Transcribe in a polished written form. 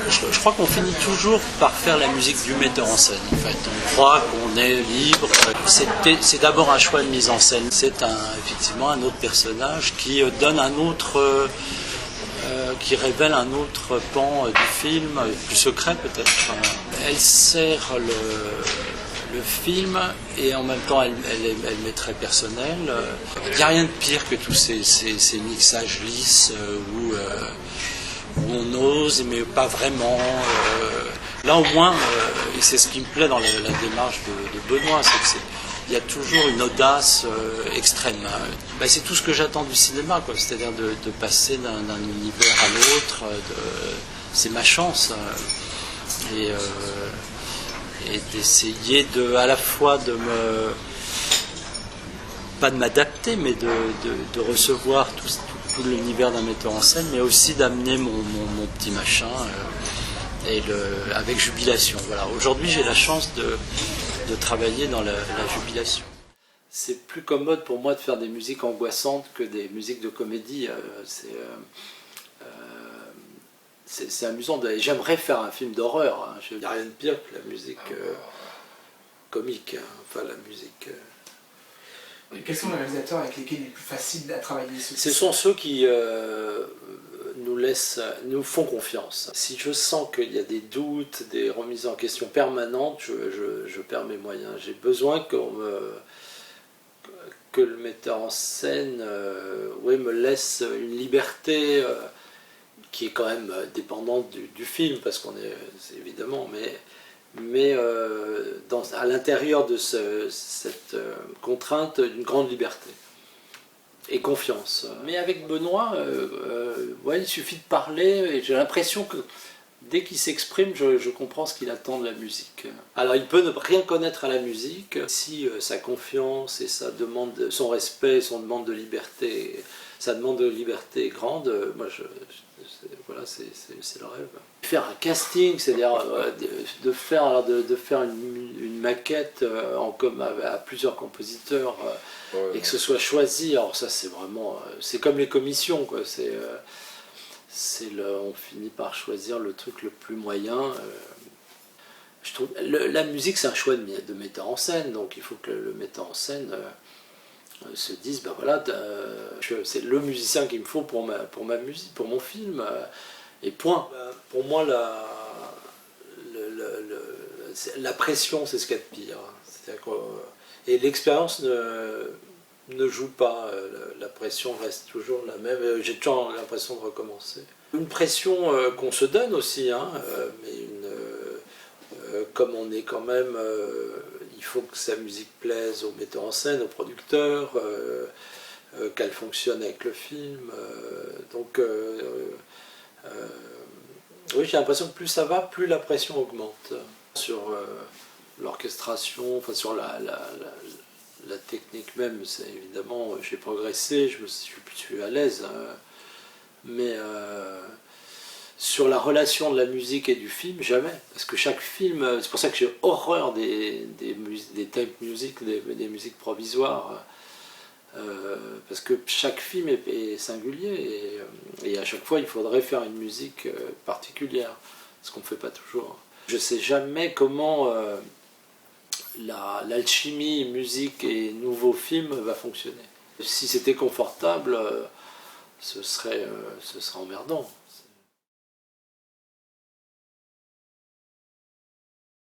Je crois qu'on finit toujours par faire la musique du metteur en scène. En fait, on croit qu'on est libre. C'est d'abord un choix de mise en scène. C'est effectivement un autre personnage qui donne un autre, qui révèle un autre pan du film, plus secret peut-être. Elle sert le film et en même temps elle m'est très personnelle. Il n'y a rien de pire que tous ces mixages lisses où on ose mais pas vraiment. Là au moins, et c'est ce qui me plaît dans la démarche de Benoît, c'est qu'il y a toujours une audace extrême. C'est tout ce que j'attends du cinéma, quoi. C'est-à-dire de passer d'un univers à l'autre. C'est ma chance. Et d'essayer à la fois pas de m'adapter, mais de recevoir tout l'univers d'un metteur en scène, mais aussi d'amener mon petit machin avec jubilation. Voilà. Aujourd'hui, j'ai la chance de travailler dans la jubilation. C'est plus commode pour moi de faire des musiques angoissantes que des musiques de comédie. C'est amusant. J'aimerais faire un film d'horreur. Il n'y a rien de pire que la musique comique. Enfin, la musique... Quels sont les réalisateurs avec lesquels il est plus facile à travailler? Ce sont ceux qui nous font confiance. Si je sens qu'il y a des doutes, des remises en question permanentes, je perds mes moyens. J'ai besoin que le metteur en scène me laisse une liberté qui est quand même dépendante du film, parce qu'on est évidemment, mais à l'intérieur de cette contrainte, une grande liberté et confiance. Mais avec Benoît, il suffit de parler, et j'ai l'impression que dès qu'il s'exprime, je comprends ce qu'il attend de la musique. Alors il peut ne rien connaître à la musique, si sa confiance et son respect, son demande de liberté, sa demande de liberté est grande, moi voilà, c'est le rêve. Faire un casting, c'est-à-dire de faire une maquette à plusieurs compositeurs et que ce soit choisi, alors ça c'est vraiment, c'est comme les commissions, quoi. On finit par choisir le truc le plus moyen. Je trouve la musique c'est un choix de metteur en scène, donc il faut que le metteur en scène se dise voilà, c'est le musicien qu'il me faut pour ma musique, pour mon film, et point. Pour moi la pression c'est ce qu'il y a de pire. Et l'expérience ne joue pas, la pression reste toujours la même, j'ai toujours l'impression de recommencer. Une pression qu'on se donne aussi, mais comme on est quand même, il faut que sa musique plaise au metteur en scène, au producteur, qu'elle fonctionne avec le film, oui, j'ai l'impression que plus ça va, plus la pression augmente. Sur l'orchestration, enfin sur la technique même, évidemment, j'ai progressé, je suis à l'aise, mais sur la relation de la musique et du film, jamais. Parce que chaque film, c'est pour ça que j'ai horreur des tape music, des musiques provisoires, parce que chaque film est singulier, et à chaque fois il faudrait faire une musique particulière, ce qu'on ne fait pas toujours. Je ne sais jamais comment l'alchimie musique et nouveau film va fonctionner. Si c'était confortable, ce serait emmerdant.